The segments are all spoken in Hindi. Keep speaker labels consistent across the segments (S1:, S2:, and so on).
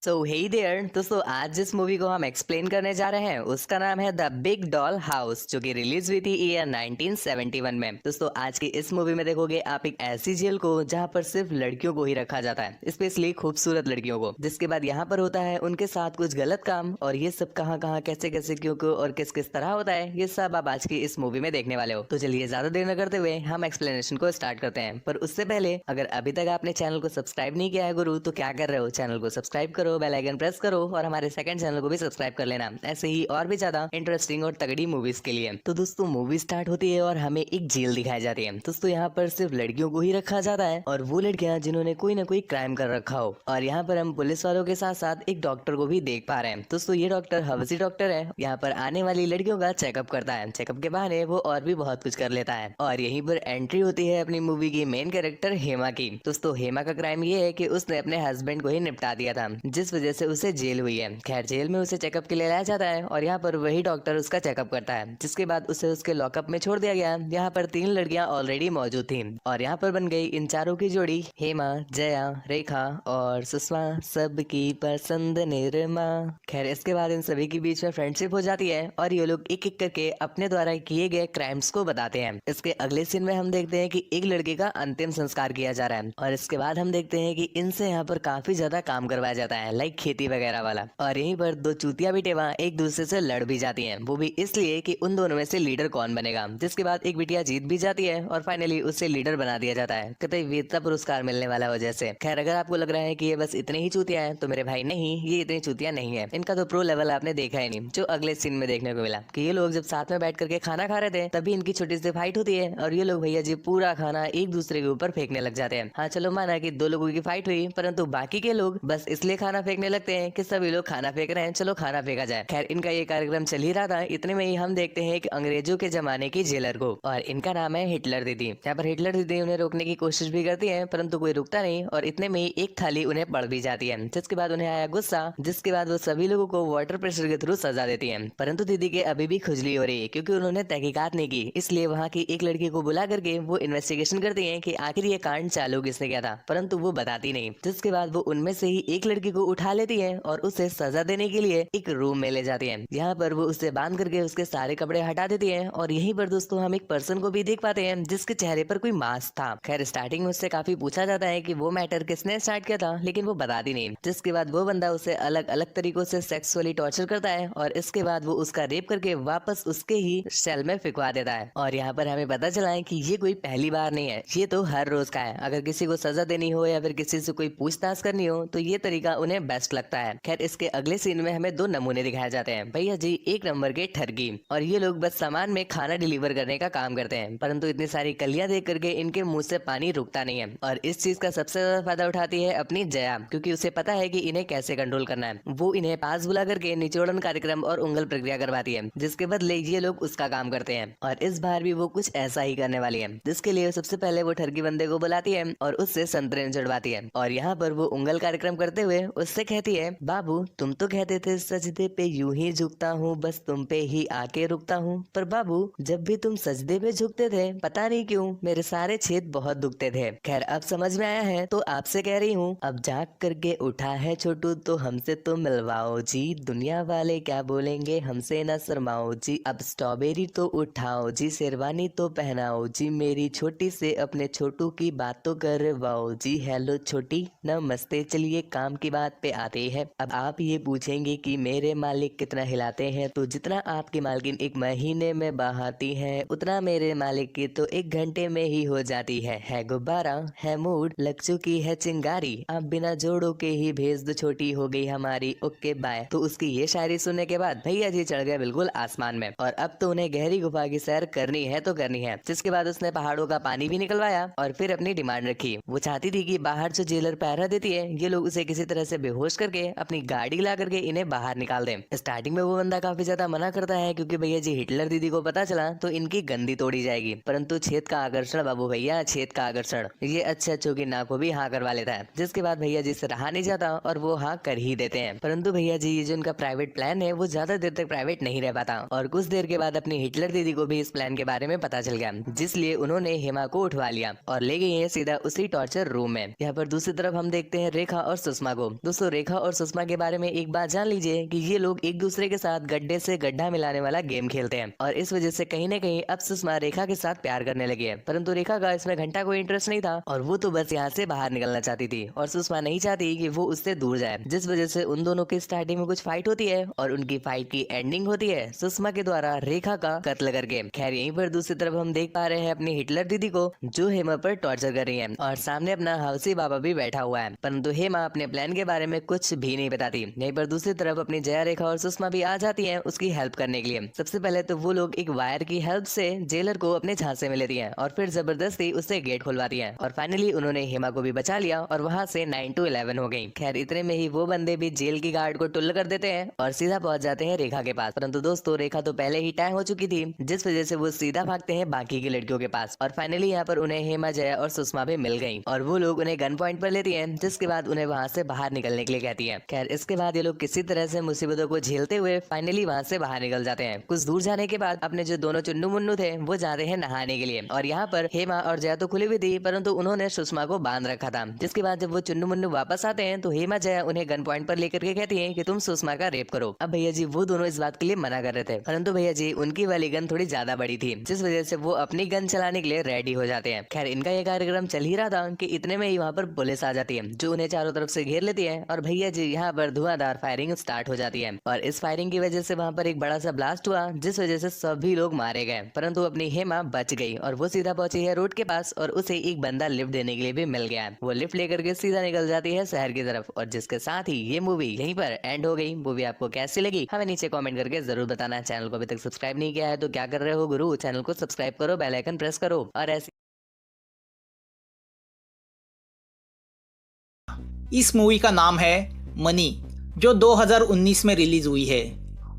S1: सो हे देयर दोस्तों, आज जिस मूवी को हम एक्सप्लेन करने जा रहे हैं उसका नाम है द बिग डॉल हाउस, जो कि रिलीज हुई थी ईयर 1971 में। दोस्तों, आज की इस मूवी में देखोगे आप एक ऐसी जेल को जहां पर सिर्फ लड़कियों को ही रखा जाता है, स्पेशली खूबसूरत लड़कियों को। जिसके बाद यहाँ पर होता है उनके साथ कुछ गलत काम, और ये सब कहाँ कहाँ कैसे कैसे क्यों क्यों और किस किस तरह होता है, ये सब आप आज की इस मूवी में देखने वाले हो। तो चलिए ज्यादा देर न करते हुए हम एक्सप्लेनेशन को स्टार्ट करते हैं। पर उससे पहले अगर अभी तक आपने चैनल को सब्सक्राइब नहीं किया है गुरु, तो क्या कर रहे हो, चैनल को सब्सक्राइब करो, बेल आइकन प्रेस करो और हमारे सेकंड चैनल को भी सब्सक्राइब कर लेना, ऐसे ही और भी ज्यादा इंटरेस्टिंग और तगड़ी मूवीज के लिए। तो दोस्तों, मूवी स्टार्ट होती है और हमें एक जेल दिखाई जाती है। दोस्तों, यहाँ पर सिर्फ लड़कियों को ही रखा जाता है, और वो लड़कियां जिन्होंने कोई ना कोई क्राइम कर रखा हो। और यहाँ पर हम पुलिस वालों के साथ साथ एक डॉक्टर को भी देख पा रहे हैं। दोस्तों, ये डॉक्टर हवसी डॉक्टर है, यहाँ पर आने वाली लड़कियों का चेकअप करता है। चेकअप के बहाने वो और भी बहुत कुछ कर लेता है। और यहीं पर एंट्री होती है अपनी मूवी की मेन कैरेक्टर हेमा की। दोस्तों, हेमा का क्राइम ये है कि उसने अपने हस्बैंड को ही निपटा दिया था, जिस वजह से उसे जेल हुई है। खैर, जेल में उसे चेकअप के लिए लाया जाता है और यहाँ पर वही डॉक्टर उसका चेकअप करता है, जिसके बाद उसे उसके लॉकअप में छोड़ दिया गया। यहाँ पर 3 लड़कियां ऑलरेडी मौजूद थी और यहाँ पर बन गई इन चारों की जोड़ी हेमा, जया, रेखा और सुषमा, सबकी पसंद निरमा। खैर, इसके बाद इन सभी के बीच में फ्रेंडशिप हो जाती है और ये लोग एक एक करके अपने द्वारा किए गए क्राइम्स को बताते हैं। इसके अगले सीन में हम देखते हैं कि एक लड़के का अंतिम संस्कार किया जा रहा है, और इसके बाद हम देखते हैं कि इनसे यहाँ पर काफी ज्यादा काम करवाया जाता है, लाइक खेती वगैरह वाला। और यहीं पर 2 चूतिया बिटेवा एक दूसरे से लड़ भी जाती हैं, वो भी इसलिए कि उन दोनों में से लीडर कौन बनेगा। जिसके बाद एक बिटिया जीत भी जाती है और फाइनली उससे लीडर बना दिया जाता है, कतई वीरता पुरस्कार मिलने वाला हो जैसे। खैर, अगर आपको लग रहा है कि ये बस इतने ही चूतिया है, तो मेरे भाई नहीं, ये इतनी चूतिया नहीं है। इनका तो प्रो लेवल आपने देखा ही नहीं, जो अगले सीन में देखने को मिला कि ये लोग जब साथ में बैठ करके खाना खा रहे थे, तभी इनकी छोटी सी फाइट होती है और ये लोग भैया जी पूरा खाना एक दूसरे के ऊपर फेंकने लग जाते हैं। हाँ, चलो माना कि 2 लोगों की फाइट हुई, परंतु बाकी के लोग बस इसलिए खाना फेंकने लगते हैं कि सभी लोग खाना फेंक रहे हैं, चलो खाना फेंका जाए। खैर, इनका ये कार्यक्रम चल ही रहा था, इतने में ही हम देखते हैं एक अंग्रेजों के जमाने की जेलर को, और इनका नाम है हिटलर दीदी। यहाँ पर हिटलर दीदी उन्हें रोकने की कोशिश भी करती है, परंतु कोई रुकता नहीं, और इतने में ही एक थाली उन्हें पड़ भी जाती है। जिसके बाद उन्हें आया गुस्सा, जिसके बाद वो सभी लोगों को वाटर प्रेशर के थ्रू सजा देती है। परंतु दीदी के अभी भी खुजली हो रही है, क्योंकि उन्होंने तहकीकात नहीं की। इसलिए वहाँ की एक लड़की को बुला करके वो इन्वेस्टिगेशन करती है कि आखिर ये कांड चालू किसने किया था, परंतु वो बताती नहीं। जिसके बाद वो उनमें से ही एक लड़की को उठा लेती है और उसे सजा देने के लिए एक रूम में ले जाती है। यहाँ पर वो उसे बांध करके उसके सारे कपड़े हटा देती है, और यहीं पर दोस्तों हम एक पर्सन को भी देख पाते हैं जिसके चेहरे पर कोई मास्क था। खैर, स्टार्टिंग में उससे काफी पूछा जाता है कि वो मैटर किसने स्टार्ट किया था, लेकिन वो बताती नहीं। जिसके बाद वो बंदा उसे अलग अलग तरीकों से सेक्सुअली टॉर्चर करता है, और इसके बाद वो उसका रेप करके वापस उसके ही सेल में फिकवा देता है। और यहाँ पर हमें पता चला है कि ये कोई पहली बार नहीं है, ये तो हर रोज का है। अगर किसी को सजा देनी हो या फिर किसी से कोई पूछताछ करनी हो, तो ये तरीका उन्हें बेस्ट लगता है। खैर, इसके अगले सीन में हमें 2 नमूने दिखाए जाते हैं, भैया जी 1 नंबर के ठगी, और ये लोग बस सामान में खाना डिलीवर करने का काम करते हैं। परंतु इतनी सारी कलियां देख करके इनके मुंह से पानी रुकता नहीं है, और इस चीज का सबसे ज्यादा फायदा उठाती है अपनी जया, क्योंकि उसे पता है कि इन्हें कैसे कंट्रोल करना है। वो इन्हें पास बुला करके निचोड़न कार्यक्रम और उंगल प्रक्रिया करवाती है, जिसके बदले ये लोग उसका काम करते हैं। और इस बार भी वो कुछ ऐसा ही करने वाली है, जिसके लिए सबसे पहले वो ठगी बंदे को बुलाती है और उससे संतरे चढ़वाती है। और यहाँ पर वो उंगल कार्यक्रम करते हुए उससे कहती है, बाबू तुम तो कहते थे सजदे पे यूं ही झुकता हूँ, बस तुम पे ही आके रुकता हूँ, पर बाबू जब भी तुम सजदे पे झुकते थे, पता नहीं क्यों मेरे सारे छेद बहुत दुखते थे। खैर, अब समझ में आया है तो आपसे कह रही हूँ, अब जाग करके उठा है छोटू, तो हमसे तो मिलवाओ जी, दुनिया वाले क्या बोलेंगे हमसे ना शर्माओ जी, अब स्ट्रॉबेरी तो उठाओ जी, शेरवानी तो पहनाओ जी, मेरी छोटी से अपने छोटू की बात तो करवाओ जी। हेलो छोटी, नमस्ते, चलिए काम की बात पे आते हैं। अब आप ये पूछेंगे कि मेरे मालिक कितना हिलाते हैं, तो जितना आपकी मालकिन 1 महीने में बहाती है, उतना मेरे मालिक की तो 1 घंटे में ही हो जाती है गुब्बारा, है मूड, लग चुकी है चिंगारी, आप बिना जोड़ों के ही भेज दो, छोटी हो गई हमारी, ओके बाय। तो उसकी ये शायरी सुनने के बाद भैया जी चढ़ गए बिल्कुल आसमान में, और अब तो उन्हें गहरी गुफा की सैर करनी है तो करनी है। जिसके बाद उसने पहाड़ों का पानी भी निकलवाया और फिर अपनी डिमांड रखी। वो चाहती थी कि बाहर जो जेलर पहरा देती है, ये लोग उसे किसी तरह से बेहोश करके अपनी गाड़ी ला करके इन्हें बाहर निकाल दें। स्टार्टिंग में वो बंदा काफी ज्यादा मना करता है, क्योंकि भैया जी हिटलर दीदी को पता चला तो इनकी गंदी तोड़ी जाएगी। परंतु छेद का आकर्षण बाबू भैया, छेद का आकर्षण, ये अच्छे अच्छों की नाक को भी हाँ करवा लेता है। जिसके बाद भैया जी से रहा नहीं जाता और वो हाँ कर ही देते हैं। परंतु भैया जी ये जो उनका प्राइवेट प्लान है, वो ज्यादा देर तक प्राइवेट नहीं रह पाता, और कुछ देर के बाद अपनी हिटलर दीदी को भी इस प्लान के बारे में पता चल गया, जिसलिए उन्होंने हेमा को उठवा लिया और ले गई है सीधा उसी टॉर्चर रूम में। यहाँ पर दूसरी तरफ हम देखते हैं रेखा और सुषमा को। दोस्तों रेखा और सुषमा के बारे में एक बात जान लीजिए कि ये लोग एक दूसरे के साथ गड्ढे से गड्ढा मिलाने वाला गेम खेलते हैं और इस वजह से कहीं न कहीं अब सुषमा रेखा के साथ प्यार करने लगी है, परंतु रेखा का इसमें घंटा कोई इंटरेस्ट नहीं था और वो तो बस यहाँ से बाहर निकलना चाहती थी और सुषमा नहीं चाहती कि वो उससे दूर जाए, जिस वजह से उन दोनों की स्टार्टिंग में कुछ फाइट होती है और उनकी फाइट की एंडिंग होती है सुषमा के द्वारा रेखा का कत्ल करके। खैर यहीं पर दूसरी तरफ हम देख पा रहे हैं अपनी हिटलर दीदी को जो हेमा पर टॉर्चर कर रही है और सामने अपना हवसी बाबा भी बैठा हुआ है, परंतु हेमा अपने प्लान के बारे में कुछ भी नहीं बताती। यहीं पर दूसरी तरफ अपनी जया रेखा और सुषमा भी आ जाती है उसकी हेल्प करने के लिए। सबसे पहले तो वो लोग एक वायर की हेल्प से जेलर को अपने झांसे में लेती है और फिर जबरदस्ती उससे गेट खुलवाती है और फाइनली उन्होंने हेमा को भी बचा लिया और वहां से 9 to 11 हो गई। खैर इतने में ही वो बंदे भी जेल की गार्ड को टुल्ल कर देते हैं और सीधा पहुंच जाते हैं रेखा के पास, परंतु दोस्तों रेखा तो पहले ही टाइम हो चुकी थी जिस वजह से वो सीधा भागते हैं बाकी की लड़कियों के पास और फाइनली यहाँ पर उन्हें हेमा जया और सुषमा भी मिल गई और वो लोग उन्हें गन पॉइंट पर लेती है, जिसके बाद उन्हें वहाँ से बाहर निकलने के लिए कहती है। खैर इसके बाद ये लोग किसी तरह से मुसीबतों को झेलते हुए फाइनली वहाँ से बाहर निकल जाते हैं। कुछ दूर जाने के बाद अपने जो दोनों चुन्नू मुन्नू थे वो जाते हैं नहाने के लिए और यहाँ पर हेमा और जया तो खुली हुई थी परंतु उन्होंने सुषमा को बांध रखा था। जिसके बाद जब वो चुन्नू मुन्नू वापस आते हैं तो हेमा जया उन्हें गन पॉइंट पर लेकर के कहती है कि तुम सुषमा का रेप करो। अब भैया जी वो दोनों इस बात के लिए मना कर रहे थे, परंतु भैया जी उनकी वाली गन थोड़ी ज्यादा बड़ी थी जिस वजह से वो अपनी गन चलाने के लिए रेडी हो जाते हैं। खैर इनका ये कार्यक्रम चल ही रहा था कि इतने में ही वहाँ पर पुलिस आ जाती है जो उन्हें चारों तरफ से घेर लेती है और भैया जी यहाँ पर धुआंधार फायरिंग स्टार्ट हो जाती है और इस फायरिंग की वजह से वहाँ पर एक बड़ा सा ब्लास्ट हुआ जिस वजह से सभी लोग मारे गए, परंतु अपनी हेमा बच गई और वो सीधा पहुंची है रोड के पास और उसे एक बंदा लिफ्ट देने के लिए भी मिल गया है। वो लिफ्ट लेकर के सीधा निकल जाती है शहर की तरफ और जिसके साथ ही ये मूवी यहीं पर एंड हो गई। मूवी आपको कैसी लगी हमें नीचे कमेंट करके जरूर बताना। चैनल को अभी तक सब्सक्राइब नहीं किया है तो क्या कर रहे हो गुरु, चैनल को सब्सक्राइब करो, बेल आइकन प्रेस करो और ऐसे।
S2: इस मूवी का नाम है मनी, जो 2019 में रिलीज हुई है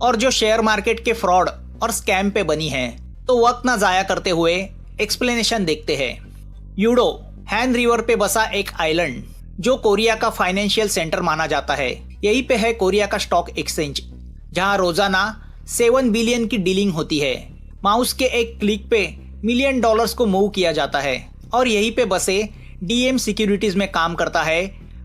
S2: और जो शेयर मार्केट के फ्रॉड और स्कैम पे बनी है। तो वक्त ना जाया करते हुए एक्सप्लेनेशन देखते हैं। यूडो हैन रिवर पे बसा एक आइलैंड जो कोरिया का फाइनेंशियल सेंटर माना जाता है। यहीं पे है कोरिया का स्टॉक एक्सचेंज जहां रोजाना 7 बिलियन की डीलिंग होती है। माउस के एक क्लिक पे $1 मिलियन को मूव किया जाता है और यहीं पे बसे डीएम सिक्योरिटीज में काम करता है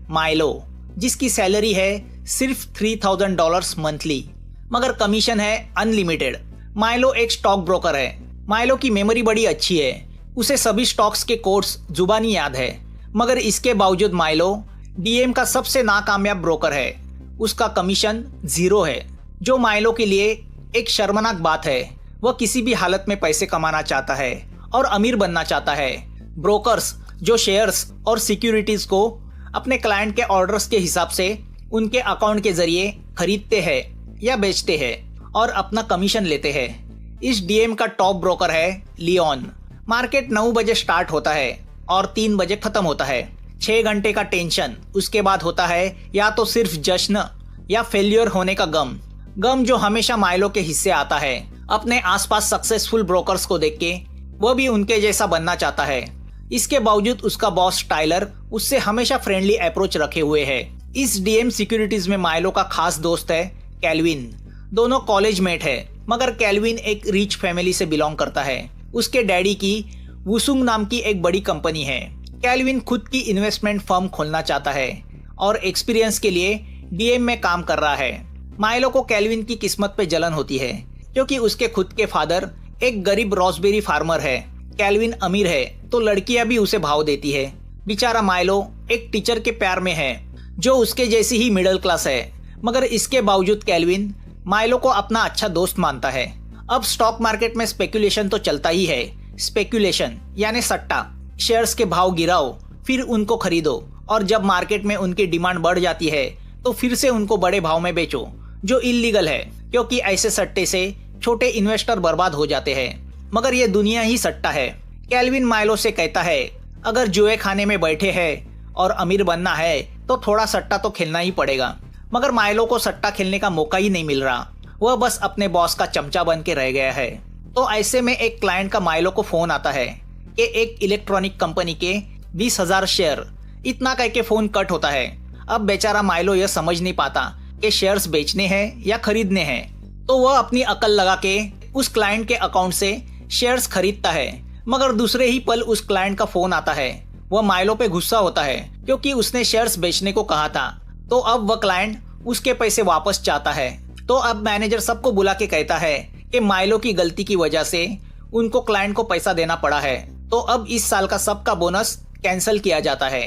S2: माइलो, जिसकी सैलरी है सिर्फ $3,000 मंथली, मगर कमीशन है अनलिमिटेड। माइलो एक स्टॉक ब्रोकर है। माइलो की मेमोरी बड़ी अच्छी है, उसे सभी स्टॉक्स के कोड्स जुबानी याद है, मगर इसके बावजूद माइलो डीएम का सबसे नाकामयाब ब्रोकर है। उसका कमीशन 0 है, जो माइलो के लिए एक शर्मनाक बात है। वह किसी भी हालत में पैसे कमाना चाहता है और अमीर बनना चाहता है। ब्रोकर्स जो शेयर्स और सिक्योरिटीज को अपने क्लाइंट के ऑर्डर्स के हिसाब से उनके अकाउंट के जरिए खरीदते हैं या बेचते हैं और अपना कमीशन लेते हैं। इस डीएम का टॉप ब्रोकर है लियोन। मार्केट 9 बजे स्टार्ट होता है और 3 बजे खत्म होता है। 6 घंटे का टेंशन, उसके बाद होता है या तो सिर्फ जश्न या फेल्योर होने का गम जो हमेशा माइलो के हिस्से आता है। अपने आसपास सक्सेसफुल ब्रोकर्स को देख के वो भी उनके जैसा बनना चाहता है। इसके बावजूद उसका बॉस टाइलर उससे हमेशा फ्रेंडली अप्रोच रखे हुए है। इस डीएम सिक्योरिटीज में माइलो का खास दोस्त है कैल्विन। दोनों कॉलेज मेट है, मगर कैल्विन एक रिच फैमिली से बिलोंग करता है। उसके डैडी की वुसुंग नाम की एक बड़ी कंपनी है। कैल्विन खुद की इन्वेस्टमेंट फर्म खोलना चाहता है और एक्सपीरियंस के लिए डीएम में काम कर रहा है। माइलो को कैल्विन की किस्मत पे जलन होती है क्योंकि उसके खुद के फादर एक गरीब रॉसबेरी फार्मर है। कैल्विन अमीर है तो लड़कियां भी उसे भाव देती है। बेचारा माइलो एक टीचर के प्यार में है जो उसके जैसी ही मिडिल क्लास है, मगर इसके बावजूद कैल्विन माइलो को अपना अच्छा दोस्त मानता है। अब स्टॉक मार्केट में स्पेकुलेशन तो चलता ही है। स्पेकुलेशन यानी सट्टा, शेयर्स के भाव गिराओ फिर उनको खरीदो और जब मार्केट में उनकी डिमांड बढ़ जाती है तो फिर से उनको बड़े भाव में बेचो, जो इल्लीगल है क्योंकि ऐसे सट्टे से छोटे इन्वेस्टर बर्बाद हो जाते हैं। मगर ये दुनिया ही सट्टा है। कैल्विन माइलो से कहता है अगर जुए खाने में बैठे हैं और अमीर बनना है तो थोड़ा सट्टा तो खेलना ही पड़ेगा, मगर माइलो को सट्टा खेलने का मौका ही नहीं मिल रहा। वह बस अपने बॉस का चमचा बन के रह गया है। तो ऐसे में एक क्लाइंट का माइलो को फोन आता है कि एक इलेक्ट्रॉनिक कंपनी के 20,000 शेयर, इतना कह के फोन कट होता है। अब बेचारा माइलो यह समझ नहीं पाता कि शेयर्स बेचने हैं या खरीदने हैं, तो वह अपनी अकल लगा के उस क्लाइंट के अकाउंट से शेयर्स खरीदता है। मगर दूसरे ही पल उस क्लाइंट का फोन आता है। वह माइलो पे गुस्सा होता है क्योंकि उसने शेयर्स बेचने को कहा था, तो अब वह क्लाइंट उसके पैसे वापस चाहता है। तो अब मैनेजर सबको बुला के कहता है कि माइलो की गलती की वजह से उनको क्लाइंट को पैसा देना पड़ा है, तो अब इस साल का सबका बोनस कैंसिल किया जाता है।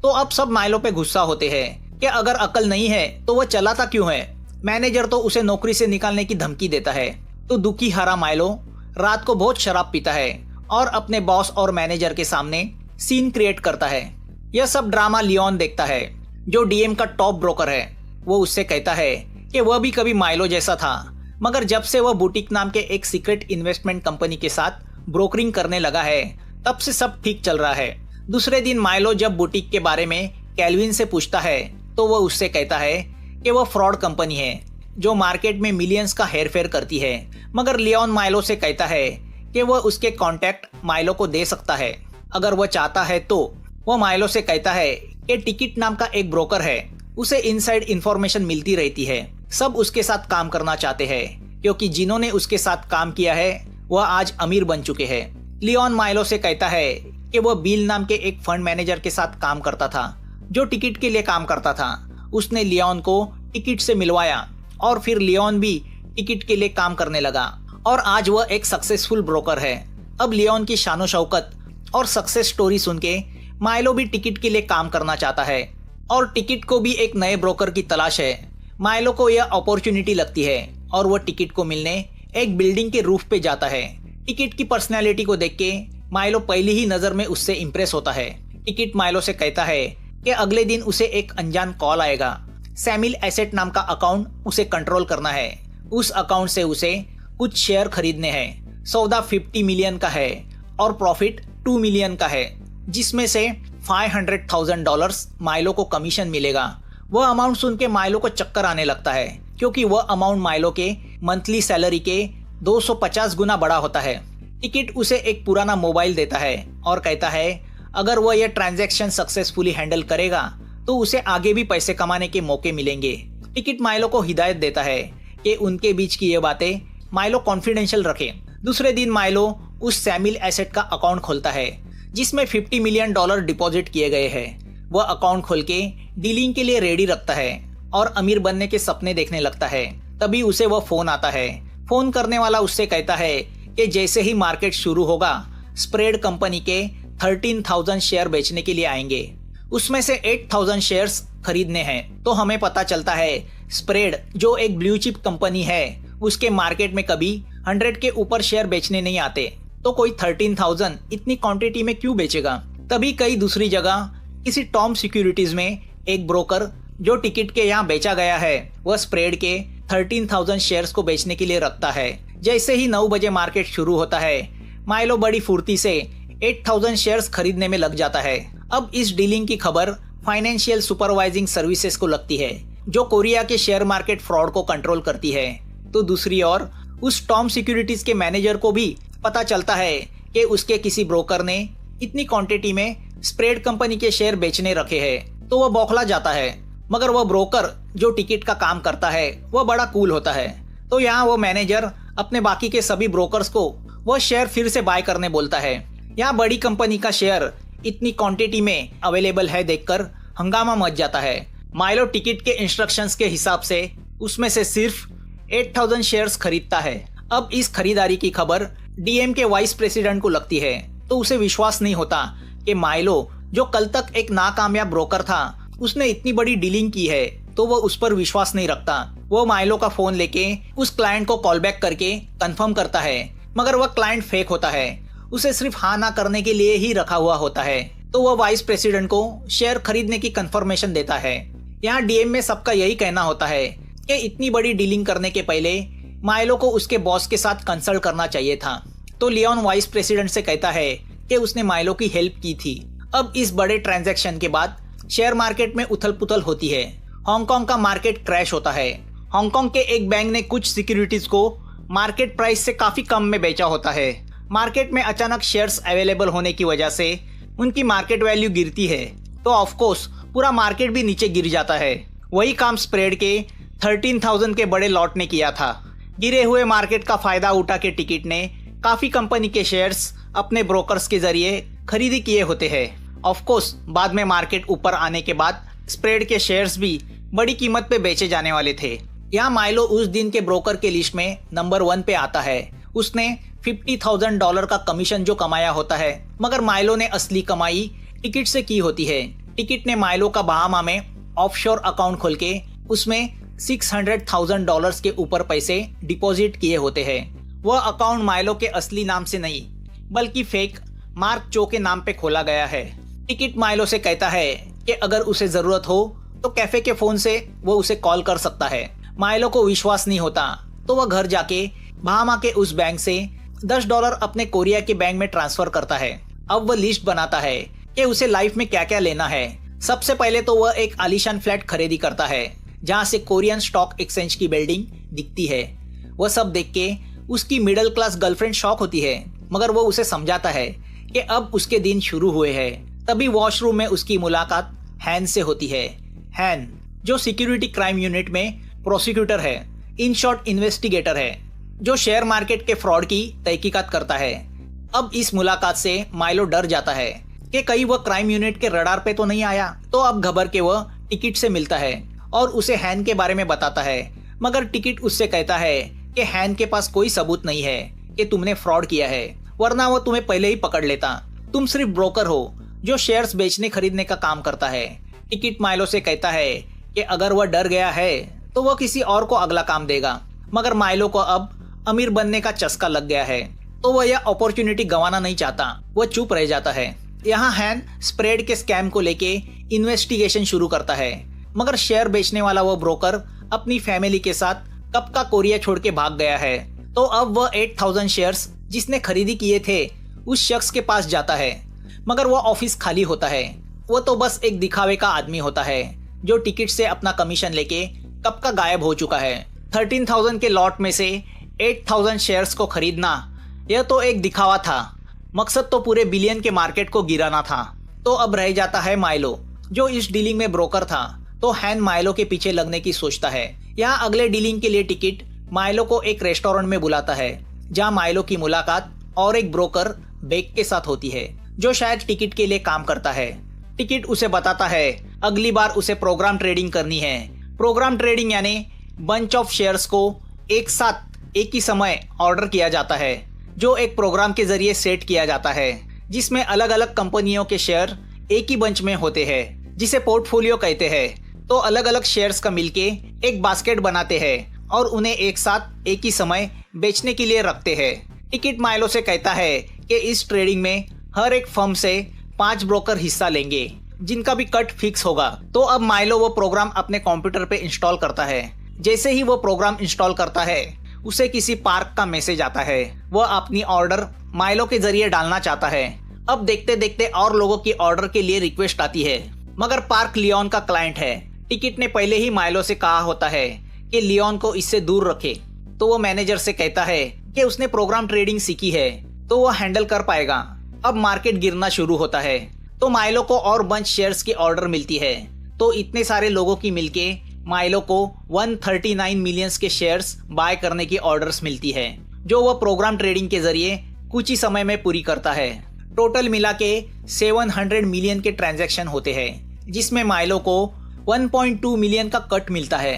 S2: तो अब सब माइलो पे गुस्सा होते हैं कि अगर अकल नहीं है तो वह चलाता क्यों है। मैनेजर तो उसे नौकरी से निकालने की धमकी देता है। तो दुखी हारा माइलो रात को बहुत शराब पीता है और अपने बॉस और मैनेजर के सामने सीन क्रिएट करता है। यह सब ड्रामा लियोन देखता है, जो डीएम का टॉप ब्रोकर है। वो उससे कहता है कि वह भी कभी माइलो जैसा था, मगर जब से वह बुटीक नाम के एक सीक्रेट इन्वेस्टमेंट कंपनी के साथ ब्रोकरिंग करने लगा है, तब से सब ठीक चल रहा है। दूसरे दिन माइलो जब बुटीक के बारे में कैल्विन से पूछता है, तो वह उससे कहता है कि वह फ्रॉड कंपनी है जो मार्केट में मिलियंस का हेरफेर करती है। मगर लियोन माइलो से कहता है कि वह उसके कॉन्टैक्ट माइलो को दे सकता है अगर वह चाहता है। तो वह माइलो से कहता है कि टिकट नाम का एक ब्रोकर है, उसे इनसाइड इंफॉर्मेशन मिलती रहती है। सब उसके साथ काम करना चाहते हैं क्योंकि जिन्होंने उसके साथ काम किया है वह आज अमीर बन चुके हैं। लियोन माइलो से कहता है कि वह बिल नाम के एक फंड मैनेजर के साथ काम करता था जो टिकट के लिए काम करता था। उसने लियोन को टिकट से मिलवाया और फिर लियोन भी टिकट के लिए काम करने लगा और आज वह एक सक्सेसफुल ब्रोकर है। अब लियोन की शानो शौकत और सक्सेस स्टोरी सुन के माइलो भी टिकट के लिए काम करना चाहता है और टिकट को भी एक नए ब्रोकर की तलाश है। माइलो को यह अपॉर्चुनिटी लगती है और वह टिकट को मिलने एक बिल्डिंग के रूफ पे जाता है। टिकट की पर्सनैलिटी को देख के माइलो पहली ही नजर में उससे इम्प्रेस होता है। टिकट माइलो से कहता है कि अगले दिन उसे एक अनजान कॉल आएगा। सैमिल एसेट नाम का अकाउंट उसे कंट्रोल करना है। उस अकाउंट से उसे कुछ शेयर खरीदने हैं। सौदा 50 मिलियन का है और प्रॉफिट 2 मिलियन का है, जिसमें से $500,000 माइलो को कमीशन मिलेगा। वह अमाउंट सुन के माइलो को चक्कर आने लगता है क्योंकि वह अमाउंट माइलो के मंथली सैलरी के 250 गुना बड़ा होता है। टिकट उसे एक पुराना मोबाइल देता है और कहता है अगर वह यह ट्रांजैक्शन सक्सेसफुली हैंडल करेगा तो उसे आगे भी पैसे कमाने के मौके मिलेंगे। टिकट माइलो को हिदायत देता है कि उनके बीच की ये बातें माइलो कॉन्फिडेंशियल रखे। दूसरे दिन माइलो उस सैमिल एसेट का अकाउंट खोलता है जिसमें $50 मिलियन डिपॉजिट किए गए हैं। वह अकाउंट खोल के डीलिंग के लिए रेडी रखता है और अमीर बनने के सपने देखने लगता है। तभी उसे वह फोन आता है। फोन करने वाला उससे कहता है कि जैसे ही मार्केट शुरू होगा स्प्रेड कंपनी के 13,000 शेयर बेचने के लिए आएंगे। उसमें से 8,000 शेयर्स खरीदने हैं। तो हमें पता चलता है स्प्रेड जो एक ब्लू चिप कंपनी है उसके मार्केट में कभी 100 के ऊपर शेयर बेचने नहीं आते, तो कोई 13,000 इतनी क्वांटिटी में क्यों बेचेगा। तभी कई दूसरी जगह किसी टॉम सिक्योरिटीज में एक ब्रोकर जो टिकट के यहाँ बेचा गया है वह स्प्रेड के 13,000 शेयर्स को बेचने के लिए रखता है। जैसे ही 9 बजे मार्केट शुरू होता है माइलो बड़ी फुर्ती से 8,000 शेयर्स खरीदने में लग जाता है। अब इस डीलिंग की खबर फाइनेंशियल सुपरवाइजिंग सर्विसेज को लगती है जो कोरिया के शेयर मार्केट फ्रॉड को कंट्रोल करती है। तो दूसरी ओर उस टॉम सिक्योरिटीज के मैनेजर को भी पता चलता है कि उसके किसी ब्रोकर ने इतनी क्वांटिटी में स्प्रेड कंपनी के शेयर बेचने रखे हैं। तो वह बौखला जाता है, मगर वह ब्रोकर जो टिकट का काम करता है वह बड़ा कूल होता है। तो यहाँ वो मैनेजर अपने बाकी के सभी ब्रोकर्स को वह शेयर फिर से बाय करने बोलता है। यहाँ बड़ी कंपनी का शेयर इतनी क्वांटिटी में अवेलेबल है देखकर हंगामा मच जाता है। माइलो टिकट के इंस्ट्रक्शंस के हिसाब से उसमें से सिर्फ 8,000 शेयर्स खरीदता है। अब इस खरीदारी की खबर डीएम के वाइस प्रेसिडेंट को लगती है तो उसे विश्वास नहीं होता कि माइलो जो कल तक एक नाकामयाब ब्रोकर था उसने इतनी बड़ी डीलिंग की है। तो वह उस पर विश्वास नहीं रखता। वो माइलो का फोन लेके उस क्लाइंट को कॉल बैक करके कंफर्म करता है, मगर वह क्लाइंट फेक होता है। उसे सिर्फ हाँ ना करने के लिए ही रखा हुआ होता है। तो वह वाइस प्रेसिडेंट को शेयर खरीदने की कंफर्मेशन देता है। यहाँ डीएम में सबका यही कहना होता है कि इतनी बड़ी डीलिंग करने के पहले माइलो को उसके बॉस के साथ कंसल्ट करना चाहिए था। तो लियोन वाइस प्रेसिडेंट से कहता है कि उसने माइलो की हेल्प की थी। अब इस बड़े ट्रांजैक्शन के बाद शेयर मार्केट में उथल पुथल होती है। हांगकांग का मार्केट क्रैश होता है। हांगकांग के एक बैंक ने कुछ सिक्योरिटीज को मार्केट प्राइस से काफी कम में बेचा होता है। मार्केट में अचानक शेयर्स अवेलेबल होने की वजह से उनकी मार्केट वैल्यू गिरती है, तो ऑफ कोर्स पूरा मार्केट भी नीचे गिर जाता है। वही काम स्प्रेड के 13,000 के बड़े लॉट ने किया था। गिरे हुए मार्केट का फायदा उठा के टिकट ने काफी कंपनी के शेयर्स अपने ब्रोकर्स के जरिए खरीदी किए होते हैं। ऑफ कोर्स बाद में मार्केट ऊपर आने के बाद स्प्रेड के शेयर्स भी बड़ी कीमत पे बेचे जाने वाले थे। यहाँ माइलो उस दिन के ब्रोकर के लिस्ट में नंबर 1 पे आता है। उसने $50,000 का कमीशन जो कमाया होता है, मगर माइलो ने असली कमाई टिकट से की होती है। टिकट ने माइलो का बहामा में ऑफशोर अकाउंट खोल के उसमें $600,000 के ऊपर पैसे डिपॉजिट किए होते हैं। वह अकाउंट माइलो के असली नाम से नहीं बल्कि फेक मार्क चो के नाम पे खोला गया है। टिकट माइलो से कहता है कि अगर उसे जरूरत हो तो कैफे के फोन से वो उसे कॉल कर सकता है। माइलो को विश्वास नहीं होता तो वह घर जाके बहामा के उस बैंक से $10 अपने कोरिया के बैंक में ट्रांसफर करता है। अब वह लिस्ट बनाता है कि उसे लाइफ में क्या क्या लेना है। सबसे पहले तो वह एक आलीशान फ्लैट खरीदी करता है जहाँ से कोरियन स्टॉक एक्सचेंज की बिल्डिंग दिखती है। वह सब देख के उसकी मिडिल क्लास गर्लफ्रेंड शॉक होती है, मगर वो उसे समझाता है कि अब उसके दिन शुरू हुए हैं। तभी वॉशरूम में उसकी मुलाकात हैन से होती है। हैन जो सिक्योरिटी क्राइम यूनिट में प्रोसिक्यूटर है, इन शॉर्ट इन्वेस्टिगेटर है, जो शेयर मार्केट के फ्रॉड की तहकीकात करता है। अब इस मुलाकात से माइलो डर जाता है कि कहीं वह क्राइम यूनिट के रडार पे तो नहीं आया। तो अब घबर के वह टिकट से मिलता है और उसे हैन के बारे में बताता है, मगर टिकट उससे कहता है कि हैन के पास कोई सबूत नहीं है कि तुमने फ्रॉड किया है, वरना वो तुम्हें पहले ही पकड़ लेता। तुम सिर्फ ब्रोकर हो जो शेयर्स बेचने खरीदने का काम करता है। टिकट माइलो से कहता है कि अगर वह डर गया है तो वह किसी और को अगला काम देगा, मगर माइलो को अब अमीर बनने का चस्का लग गया है तो वह यह अपॉर्चुनिटी गंवाना नहीं चाहता। वह चुप रह जाता है। यहाँ हैन स्प्रेड के स्कैम को लेके इन्वेस्टिगेशन शुरू करता है, मगर शेयर बेचने वाला वह ब्रोकर अपनी फैमिली के साथ कब का कोरिया छोड़ के भाग गया है। तो अब वह 8,000 शेयर्स जिसने खरीदी किए थे उस शख्स के पास जाता है, मगर वह ऑफिस खाली होता है। वो तो बस एक दिखावे का आदमी होता है जो टिकट से अपना कमीशन लेके कब का गायब हो चुका है। 13,000 के लॉट में से 8,000 शेयर्स को खरीदना यह तो एक दिखावा था, मकसद तो पूरे बिलियन के मार्केट को गिराना था। तो अब रह जाता है माइलो जो इस डीलिंग में ब्रोकर था। तो हैन माइलो के पीछे लगने की सोचता है। यहाँ अगले डीलिंग के लिए टिकट माइलो को एक रेस्टोरेंट में बुलाता है जहाँ माइलो की मुलाकात और एक ब्रोकर बेक के साथ होती है जो शायद टिकट के लिए काम करता है। टिकट उसे बताता है अगली बार उसे प्रोग्राम ट्रेडिंग करनी है। प्रोग्राम ट्रेडिंग यानी बंच ऑफ शेयर्स को एक साथ एक ही समय ऑर्डर किया जाता है, जो एक प्रोग्राम के जरिए सेट किया जाता है जिसमें अलग अलग कंपनियों के शेयर एक ही बंच में होते हैं जिसे पोर्टफोलियो कहते हैं। तो अलग अलग शेयर्स का मिलके एक बास्केट बनाते हैं और उन्हें एक साथ एक ही समय बेचने के लिए रखते हैं। टिकट माइलो से कहता है कि इस ट्रेडिंग में हर एक फर्म से 5 ब्रोकर हिस्सा लेंगे जिनका भी कट फिक्स होगा। तो अब माइलो वो प्रोग्राम अपने कंप्यूटर पे इंस्टॉल करता है। जैसे ही वो प्रोग्राम इंस्टॉल करता है उसे किसी पार्क का मैसेज आता है। वह अपनी ऑर्डर माइलो के जरिए डालना चाहता है। अब देखते देखते और लोगों की ऑर्डर के लिए रिक्वेस्ट आती है, मगर पार्क लियोन का क्लाइंट है। टिकट ने पहले ही माइलो से कहा होता है कि लियोन को इससे दूर रखे। तो वो मैनेजर से कहता है कि उसने प्रोग्राम ट्रेडिंग सीखी है तो वो हैंडल कर पाएगा। अब मार्केट गिरना शुरू होता है तो माइलो को और बंच शेयर्स की ऑर्डर मिलती है। तो इतने सारे लोगों की मिलके माइलो को 139 मिलियंस के शेयर्स बाय करने की ऑर्डर्स मिलती है जो वह प्रोग्राम ट्रेडिंग के जरिए कुछ ही समय में पूरी करता है। टोटल मिला के 700 मिलियन के ट्रांजैक्शन होते हैं जिसमें माइलो को 1.2 मिलियन का कट मिलता है।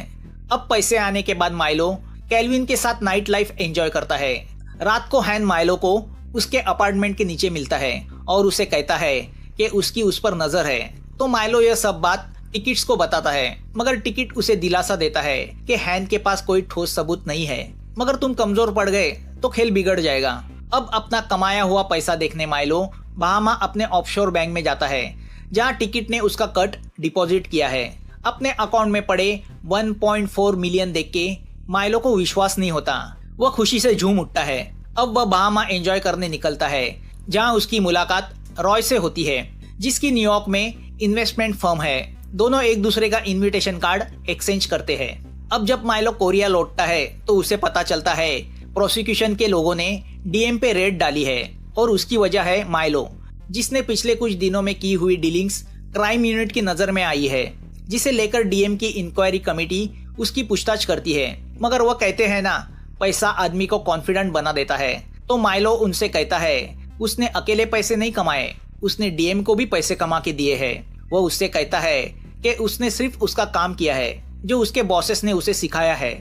S2: अब पैसे आने के बाद माइलो कैल्विन के साथ नाइट लाइफ एंजॉय करता है। रात को हैन माइलो को उसके अपार्टमेंट के नीचे मिलता है और उसे कहता है कि उसकी उस पर नजर है। तो माइलो यह सब बात टिकट्स को बताता है, मगर टिकट उसे दिलासा देता है कि हैन के पास कोई ठोस सबूत नहीं है, मगर तुम कमजोर पड़ गए तो खेल बिगड़ जाएगा। अब अपना कमाया हुआ पैसा देखने माइलो बहामा अपने ऑफशोर बैंक में जाता है जहां टिकट ने उसका कट डिपॉजिट किया है। अपने अकाउंट में पड़े 1.4 मिलियन देख के माइलो को विश्वास नहीं होता। वह खुशी से झूम उठता है। अब वह बहामा एंजॉय करने निकलता है जहां उसकी मुलाकात रॉय से होती है जिसकी न्यूयॉर्क में इन्वेस्टमेंट फर्म है। दोनों एक दूसरे का इनविटेशन कार्ड एक्सचेंज करते हैं। अब जब माइलो कोरिया लौटता है तो उसे पता चलता है प्रोसिक्यूशन के लोगों ने डीएम पे रेड डाली है और उसकी वजह है माइलो, जिसने पिछले कुछ दिनों में की हुई डीलिंग्स क्राइम यूनिट की नजर में आई है, जिसे लेकर डीएम की इंक्वायरी कमेटी उसकी पूछताछ करती है। मगर वह कहते हैं ना, पैसा आदमी को कॉन्फिडेंट बना देता है। तो माइलो उनसे कहता है उसने अकेले पैसे नहीं कमाए, उसने डीएम को भी पैसे कमा के दिए हैं। वह उससे कहता है कि उसने सिर्फ उसका काम किया है, जो उसके बॉसेस ने उसे सिखाया है,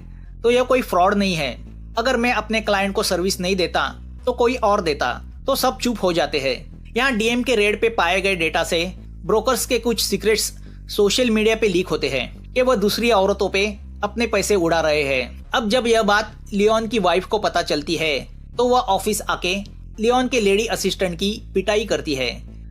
S2: तो यह कोई फ्रॉड नहीं है। अगर मैं अपने क्लाइंट को सर्विस नहीं देता तो कोई और देता, तो सब चुप हो जाते हैं। यहाँ डीएम के रेड पे पाए गए डेटा से ब्रोकर्स के कुछ सीक्रेट्स सोशल मीडिया पे लीक होते हैं कि वह दूसरी औरतों पे अपने पैसे उड़ा रहे हैं। अब जब यह बात लियोन की वाइफ को पता चलती है तो वह ऑफिस आके लियोन के लेडी असिस्टेंट की पिटाई करती है,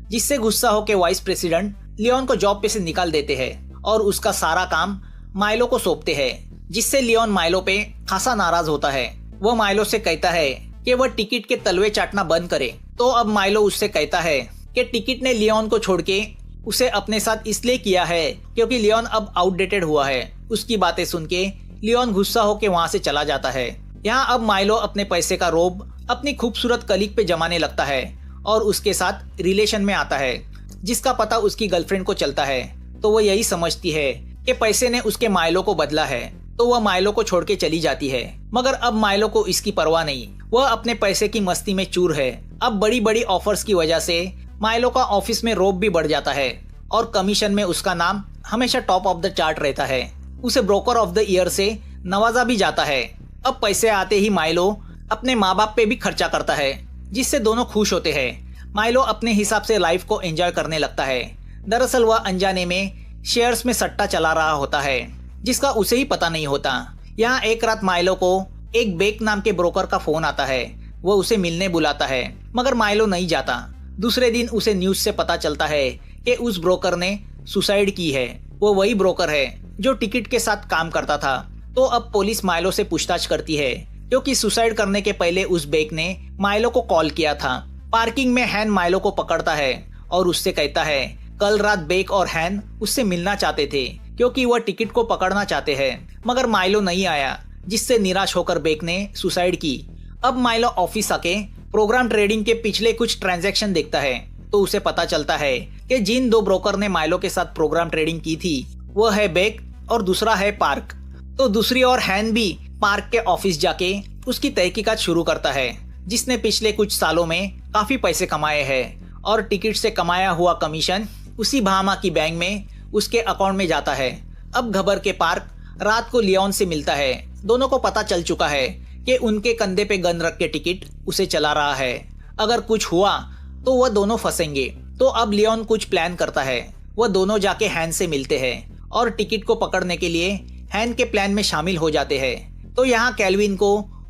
S2: जिससे गुस्सा होकर वाइस प्रेसिडेंट लियोन को जॉब पे से निकाल देते हैं और उसका सारा काम माइलो को सौंपते हैं, जिससे लियोन माइलो पे खासा नाराज होता है। वह माइलो से कहता है कि वह टिकट के तलवे चाटना बंद करे। तो अब माइलो उससे कहता है कि टिकट ने लियोन को छोड़ के उसे अपने साथ इसलिए किया है क्योंकि लियोन अब आउटडेटेड हुआ है। उसकी बातें सुन के लियोन गुस्सा होकर वहां से चला जाता है। यहाँ अब माइलो अपने पैसे का रोब अपनी खूबसूरत कलीग पे जमाने लगता है और उसके साथ रिलेशन में आता है, जिसका पता उसकी गर्लफ्रेंड को चलता है। तो वो यही समझती है कि पैसे ने उसके माइलो को बदला है, तो वह माइलो को छोड़ के चली जाती है। मगर अब माइलो को इसकी परवाह नहीं, वह अपने पैसे की मस्ती में चूर है। अब बड़ी बड़ी ऑफर्स की वजह से माइलो का ऑफिस में रोब भी बढ़ जाता है और कमीशन में उसका नाम हमेशा टॉप ऑफ द चार्ट रहता है। उसे ब्रोकर ऑफ द ईयर से नवाजा भी जाता है। अब पैसे आते ही माइलो अपने माँ बाप पे भी खर्चा करता है, जिससे दोनों खुश होते हैं। माइलो अपने हिसाब से लाइफ को एंजॉय करने लगता है। दरअसल वह अनजाने में शेयर्स में सट्टा चला रहा होता है, जिसका उसे ही पता नहीं होता। यहाँ एक रात माइलो को एक बेक नाम के ब्रोकर का फोन आता है। वह उसे मिलने बुलाता है, मगर माइलो नहीं जाता। दूसरे दिन उसे न्यूज से पता चलता है कि उस ब्रोकर ने सुसाइड की है। वो वही ब्रोकर है जो टिकट के साथ काम करता था। तो अब पुलिस माइलो से पूछताछ करती है, क्योंकि सुसाइड करने के पहले उस बेक ने माइलो को कॉल किया था। पार्किंग में हैन माइलो को पकड़ता है और उससे कहता है कल रात बेक और हैन उससे मिलना चाहते थे, क्योंकि वह टिकट को पकड़ना चाहते हैं, मगर माइलो नहीं आया, जिससे निराश होकर बेक ने सुसाइड की। अब माइलो ऑफिस आके प्रोग्राम ट्रेडिंग के पिछले कुछ ट्रांजैक्शन देखता है, तो उसे पता चलता है कि जिन दो ब्रोकर ने माइलो के साथ प्रोग्राम ट्रेडिंग की थी वह है बेक और दूसरा है पार्क। तो दूसरी ओर हैन भी पार्क के ऑफिस जाके उसकी तहकीकात शुरू करता है, जिसने पिछले कुछ सालों में काफी पैसे कमाए हैं और टिकट से कमाया हुआ कमीशन उसी बहामा की बैंक में उसके अकाउंट में जाता है। अब घबर के पार्क रात को लियोन से मिलता है। दोनों को पता चल चुका है कि उनके कंधे पे गन रख के टिकट उसे चला रहा है। अगर कुछ हुआ तो वह दोनों फंसेंगे। तो अब लियोन कुछ प्लान करता है। वह दोनों जाके हैन से मिलते हैं और टिकट को पकड़ने के लिए हैन के प्लान में शामिल हो जाते हैं। तो यहाँ कैल्विन को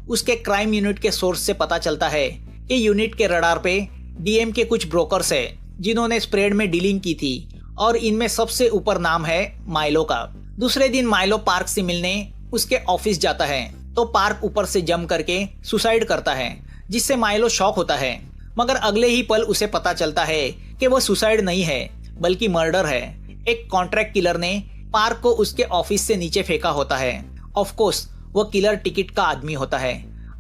S2: उसके क्राइम यूनिट के सोर्स से पता चलता है कि यूनिट के रडार पे डीएम के कुछ ब्रोकर्स है जिन्होंने स्प्रेड में डीलिंग की थी, और इनमें सबसे ऊपर नाम है माइलो का। दूसरे दिन माइलो पार्क से मिलने उसके ऑफिस जाता है, तो पार्क ऊपर से जम करके सुसाइड करता है, जिससे माइलो शॉक होता है। मगर अगले ही पल उसे पता चलता है कि वह सुसाइड नहीं है बल्कि मर्डर है। एक कॉन्ट्रैक्ट किलर ने पार्क को उसके ऑफिस से नीचे फेंका होता है। ऑफ कोर्स वह किलर टिकट का आदमी होता है।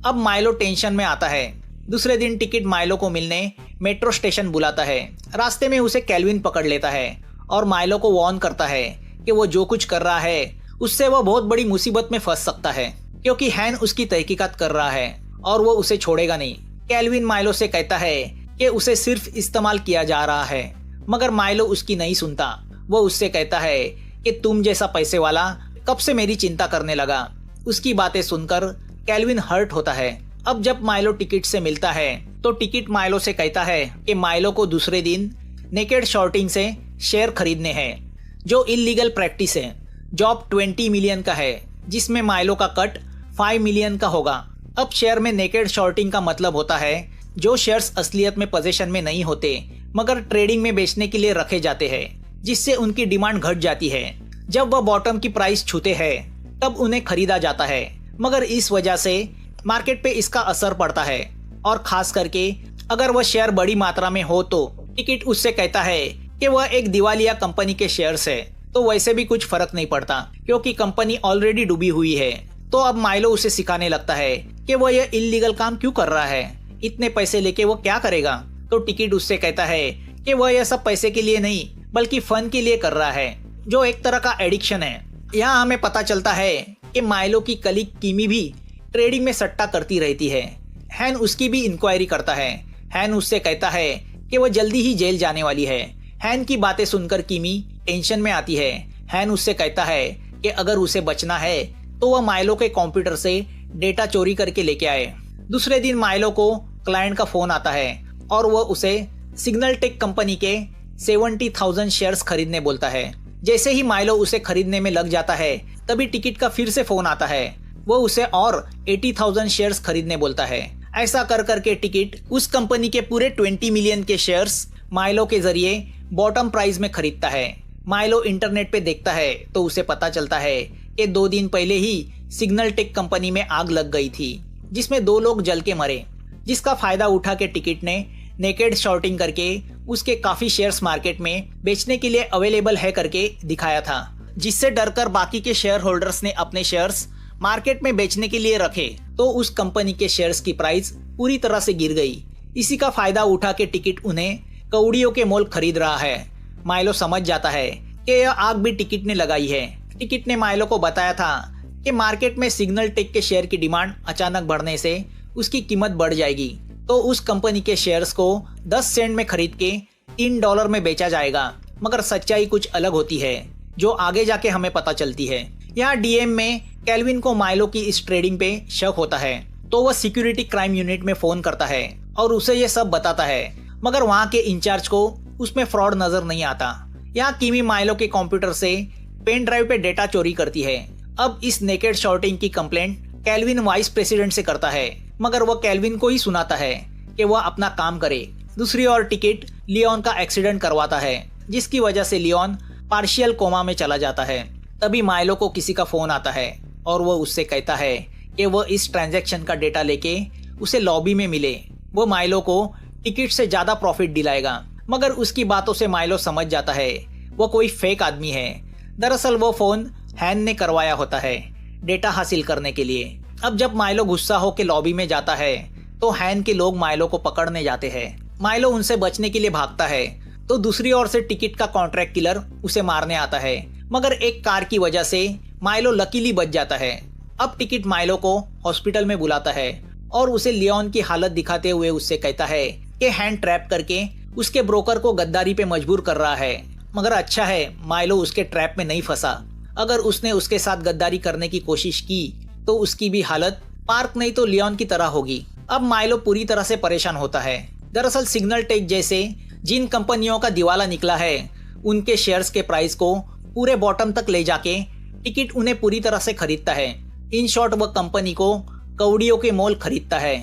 S2: अब माइलो टेंशन में आता है। दूसरे दिन टिकट माइलो को मिलने मेट्रो स्टेशन बुलाता है। रास्ते में उसे कैल्विन पकड़ लेता है और माइलो को वार्न करता है कि वो जो कुछ कर रहा है उससे वह बहुत बड़ी मुसीबत में फंस सकता है, क्योंकि हैन उसकी तहकीकात कर रहा है और वो उसे छोड़ेगा नहीं। कैल्विन माइलो से कहता है कि उसे सिर्फ इस्तेमाल किया जा रहा है, मगर माइलो उसकी नहीं सुनता। वो उससे कहता है कि तुम जैसा पैसे वाला कब से मेरी चिंता करने लगा। उसकी बातें सुनकर कैल्विन हर्ट होता है। अब जब माइलो टिकट से मिलता है तो टिकट माइलो से कहता है कि माइलो को दूसरे दिन नेकेड शॉर्टिंग से शेयर खरीदने हैं, जो इलीगल प्रैक्टिस है। जॉब 20 मिलियन का है, जिसमें माइलो का कट 5 मिलियन का होगा। अब शेयर में नेकेड शॉर्टिंग का मतलब होता है जो शेयर्स असलियत में पोजीशन में नहीं होते मगर ट्रेडिंग में बेचने के लिए रखे जाते हैं, जिससे उनकी डिमांड घट जाती है। जब वह बॉटम की प्राइस छूते हैं तब उन्हें खरीदा जाता है, मगर इस वजह से मार्केट पे इसका असर पड़ता है, और खास करके अगर वह शेयर बड़ी मात्रा में हो तो टिकट उससे कहता है कि वह एक दिवालिया कंपनी के शेयर्स है, तो वैसे भी कुछ फर्क नहीं पड़ता क्योंकि कंपनी ऑलरेडी डूबी हुई है। तो अब माइलो उसे सिखाने लगता है कि वह यह इलीगल काम क्यों कर रहा है, इतने पैसे लेके वो क्या करेगा। तो टिकट उससे कहता है कि वह यह सब पैसे के लिए नहीं बल्कि फन के लिए कर रहा है, जो एक तरह का एडिक्शन है। यहाँ हमें पता चलता है कि माइलो की कलीग किमी भी ट्रेडिंग में सट्टा करती रहती है। हैन उसकी भी इंक्वायरी करता है। हैन उससे कहता है कि वह जल्दी ही जेल जाने वाली है। हैन की बातें सुनकर किमी टेंशन में आती है। हैन उससे कहता है कि अगर उसे बचना है तो वह माइलो के कंप्यूटर से डेटा चोरी करके लेके आए। दूसरे दिन माइलो को क्लाइंट का फोन आता है और वह उसे सिग्नल टेक कंपनी के 70,000 शेयर्स खरीदने बोलता है। जैसे ही माइलो उसे खरीदने में लग जाता है तभी टिकट का फिर से फोन आता है। वो उसे और 80,000 शेयर्स खरीदने बोलता है। ऐसा कर करके टिकट उस कंपनी के पूरे 20 मिलियन के शेयर्स माइलो के जरिए बॉटम प्राइस में खरीदता है। माइलो इंटरनेट पे देखता है तो उसे पता चलता है कि 2 दिन पहले ही सिग्नल टेक कंपनी में आग लग गई थी जिसमें 2 लोग जल के मरे, जिसका फायदा उठा के टिकट ने नेकेड शॉर्टिंग करके उसके काफी शेयर्स मार्केट में बेचने के लिए अवेलेबल है करके दिखाया था, जिससे डरकर बाकी के शेयर होल्डर्स ने अपने शेयर्स मार्केट में बेचने के लिए रखे तो उस कंपनी के शेयर्स की प्राइस पूरी तरह से गिर गई। इसी का फायदा उठा के टिकट उन्हें कौड़ियों के मोल खरीद रहा है। माइलो समझ जाता है कि यह आग भी टिकट ने लगाई है। टिकट ने माइलो को बताया था कि मार्केट में सिग्नल टेक के शेयर की डिमांड अचानक बढ़ने से उसकी कीमत बढ़ जाएगी, तो उस कंपनी के शेयर्स को 10 सेंट में खरीद के $3 में बेचा जाएगा। मगर सच्चाई कुछ अलग होती है जो आगे जाके हमें पता चलती है। यहाँ डीएम में केल्विन को माइलो की इस ट्रेडिंग पे शक होता है, तो वह सिक्योरिटी क्राइम यूनिट में फोन करता है और उसे ये सब बताता है, मगर वहाँ के इंचार्ज को उसमें फ्रॉड नजर नहीं आता। यहाँ किमी माइलो के कंप्यूटर से पेन ड्राइव पे डेटा चोरी करती है। अब इस नेकेड शॉर्टिंग की कंप्लेंट केल्विन वाइस प्रेसिडेंट से करता है, मगर वह केल्विन को ही सुनाता है कि वह अपना काम करे। दूसरी ओर टिकट लियोन का एक्सीडेंट करवाता है, जिसकी वजह से लियोन पार्शियल कोमा में चला जाता है। तभी माइलो को किसी का फोन आता है और वह उससे कहता है कि वह इस ट्रांजैक्शन का डेटा लेके उसे लॉबी में मिले। वो माइलो को टिकट से ज्यादा प्रॉफिट दिलाएगा, मगर उसकी बातों से माइलो समझ जाता है वो कोई फेक आदमी है। दरअसल वो फोन हैन ने करवाया होता है डेटा हासिल करने के लिए। अब जब माइलो गुस्सा होकर लॉबी में जाता है तो हैन के लोग माइलो को पकड़ने जाते हैं। माइलो उनसे बचने के लिए भागता है तो दूसरी ओर से टिकट का कॉन्ट्रैक्ट किलर उसे मारने आता है, मगर एक कार की वजह से माइलो लकीली बच जाता है। अब टिकट माइलो को हॉस्पिटल में बुलाता है और उसे लियोन की हालत दिखाते हुए उससे कहता है कि हैंड ट्रैप करके उसके ब्रोकर को गद्दारी पे मजबूर कर रहा है। मगर अच्छा है माइलो उसके ट्रैप में नहीं फंसा। अगर उसने उसके साथ गद्दारी करने की कोशिश की तो उसकी भी हालत पार्क नहीं तो लियोन की तरह होगी। अब माइलो पूरी तरह से परेशान होता है। दरअसल सिग्नल टेक जैसे जिन कंपनियों का दिवाला निकला है उनके शेयर्स के प्राइस को पूरे बॉटम तक ले जाके टिकट उन्हें पूरी तरह से खरीदता है। इन शॉर्ट वह कंपनी को कौड़ियों के मोल खरीदता है।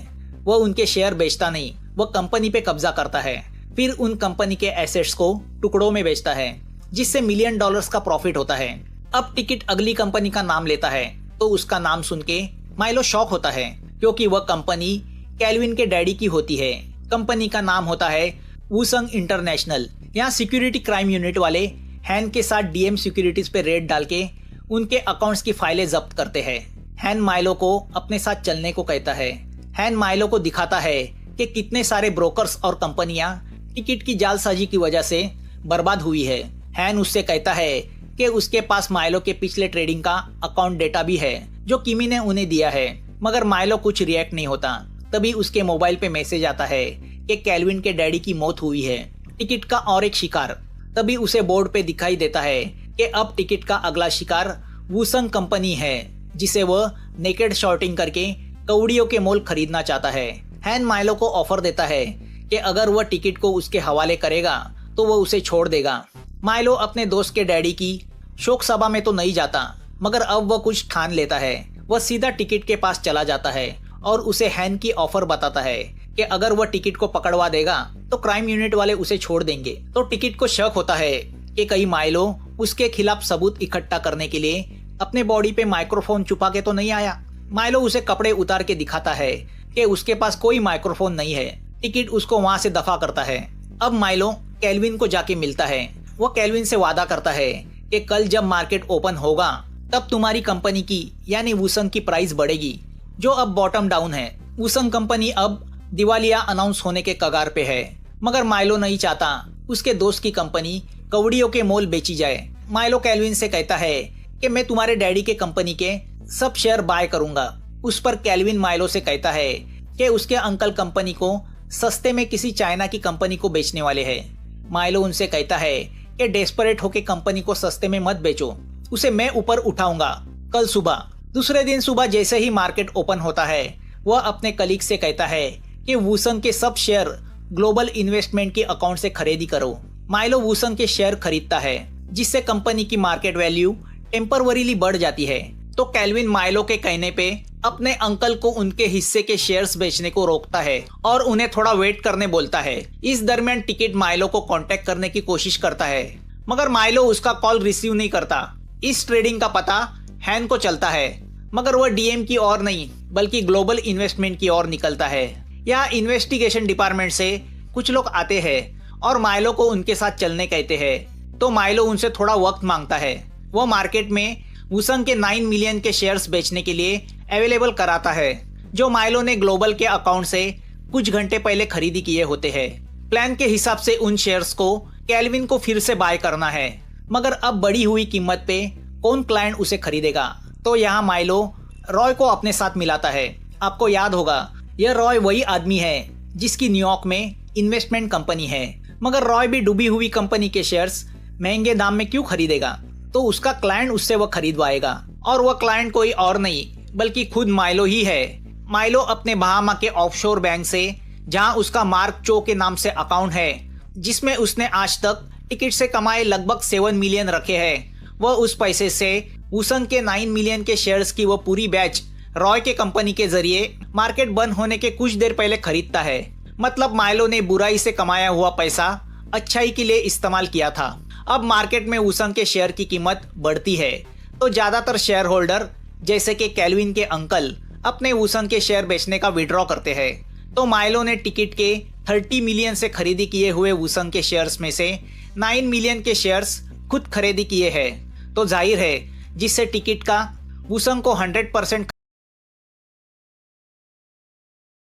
S2: वह उनके शेयर बेचता नहीं, वह कंपनी पे कब्जा करता है, फिर उन कंपनी के एसेट्स को टुकड़ों में बेचता है, जिससे $1 मिलियन का प्रॉफिट होता है। अब टिकट अगली कंपनी का नाम लेता है तो उसका नाम सुन के माइलो शॉक होता है, क्योंकि वह कंपनी केल्विन के डैडी की होती है। कंपनी का नाम होता है वुसंग इंटरनेशनल। यहाँ सिक्योरिटी क्राइम यूनिट वाले हैन के साथ डीएम सिक्योरिटीज पे रेड डाल के उनके अकाउंट्स की फाइलें जब्त करते हैं। हैन माइलो को अपने साथ चलने को कहता है। हैन माइलो को दिखाता है कि कितने सारे ब्रोकर्स और कंपनियां टिकट की जालसाजी की वजह से बर्बाद हुई है। हैन उससे कहता है कि उसके पास माइलो के पिछले ट्रेडिंग का अकाउंट डेटा भी है जो किमी ने उन्हें दिया है, मगर माइलो कुछ रिएक्ट नहीं होता। तभी उसके मोबाइल पे मैसेज आता है कि केल्विन के डैडी की मौत हुई है। टिकट का और एक शिकार। तभी उसे बोर्ड पे दिखाई देता है कि अब टिकट का अगला शिकार वुसंग कंपनी है, जिसे वह नेकेड शॉर्टिंग करके कौड़ियों के मोल खरीदना चाहता है। हैन माइलो को ऑफर देता है कि अगर वह टिकट को उसके हवाले करेगा तो वह उसे छोड़ देगा। माइलो अपने दोस्त के डैडी की शोक सभा में तो नहीं जाता, मगर अब वह कुछ ठान लेता है। वह सीधा टिकट के पास चला जाता है और उसे हैन की ऑफर बताता है कि अगर वह टिकट को पकड़वा देगा तो क्राइम यूनिट वाले उसे छोड़ देंगे। तो टिकट को शक होता है कि कहीं माइलो उसके खिलाफ सबूत इकट्ठा करने के लिए अपने बॉडी पे माइक्रोफोन छुपा के तो नहीं आया। माइलो उसे कपड़े उतार के दिखाता है कि उसके पास कोई माइक्रोफोन नहीं है। टिकट उसको वहां से दफा करता है। अब माइलो केल्विन को जाके मिलता है। वो केल्विन से वादा करता है कि कल जब मार्केट ओपन होगा तब तुम्हारी कंपनी की यानी वुसंग की प्राइस बढ़ेगी, जो अब बॉटम डाउन है। वुसंग कंपनी अब दिवालिया अनाउंस होने के कगार पे है, मगर माइलो नहीं चाहता उसके दोस्त की कंपनी कौड़ियों के मोल बेची जाए। माइलो केल्विन से कहता है कि मैं तुम्हारे डैडी के कंपनी के सब शेयर बाय करूंगा। उस पर केल्विन माइलो से कहता है कि उसके अंकल कंपनी को सस्ते में किसी चाइना की कंपनी को बेचने वाले हैं। माइलो उनसे कहता है कि डेस्परेट होके कंपनी को सस्ते में मत बेचो, उसे मैं ऊपर उठाऊंगा कल सुबह। दूसरे दिन सुबह जैसे ही मार्केट ओपन होता है, वह अपने कलीग से कहता है कि वूसन के सब शेयर ग्लोबल इन्वेस्टमेंट के अकाउंट से खरीदी करो। माइलो वूसन के शेयर खरीदता है, जिससे कंपनी की मार्केट वैल्यू टेम्परवरीली बढ़ जाती है। तो केल्विन माइलो के कहने पे अपने अंकल को उनके हिस्से के शेयर्स बेचने को रोकता है और उन्हें थोड़ा वेट करने बोलता है। इस दरमियान टिकट माइलो को कांटेक्ट करने की कोशिश करता है, मगर माइलो उसका कॉल रिसीव नहीं करता। इस ट्रेडिंग का पता हैन को चलता है, मगर वह डीएम की ओर नहीं बल्कि ग्लोबल इन्वेस्टमेंट की ओर निकलता है। यहाँ इन्वेस्टिगेशन डिपार्टमेंट से कुछ लोग आते हैं और माइलो को उनके साथ चलने कहते हैं। तो माइलो उनसे थोड़ा वक्त मांगता है। वो मार्केट में वूसन के 9 मिलियन के शेयर्स बेचने के लिए अवेलेबल कराता है, जो माइलो ने ग्लोबल के अकाउंट से कुछ घंटे पहले खरीदी किए होते हैं। प्लान के हिसाब से उन शेयर्स को केल्विन को फिर से बाय करना है, मगर अब बढ़ी हुई कीमत पे कौन क्लाइंट उसे खरीदेगा। तो यहाँ माइलो रॉय को अपने साथ मिलाता है। आपको याद होगा, यह रॉय वही आदमी है जिसकी न्यूयॉर्क में इन्वेस्टमेंट कंपनी है, मगर रॉय भी डूबी हुई कंपनी के शेयर्स महंगे दाम में क्यों खरीदेगा। तो उसका क्लाइंट उससे वह खरीदवाएगा, और वह क्लाइंट कोई और नहीं बल्कि खुद माइलो ही है। माइलो अपने बहामा के ऑफशोर बैंक से, जहां उसका मार्क चो के नाम से अकाउंट है, जिसमें उसने आज तक टिकट से कमाए लगभग 7 मिलियन रखे हैं, वह उस पैसे से वूसन के 9 मिलियन के शेयर्स की वो पूरी बैच रॉय के कंपनी के जरिए मार्केट बंद होने के कुछ देर पहले खरीदता है। मतलब माइलो ने बुराई से कमाया हुआ पैसा अच्छाई के लिए इस्तेमाल किया था। अब मार्केट में वूसन के शेयर की कीमत बढ़ती है, तो ज्यादातर शेयर होल्डर जैसे कि केल्विन के अंकल अपने वूसन के शेयर बेचने का विड्रॉ करते हैं। तो माइलो ने टिकट के 30 मिलियन से खरीदी किए हुए वूसन के शेयर्स में से 9 मिलियन के शेयर्स खुद खरीदी किए हैं। तो जाहिर है, जिससे टिकट का वूसन को 100%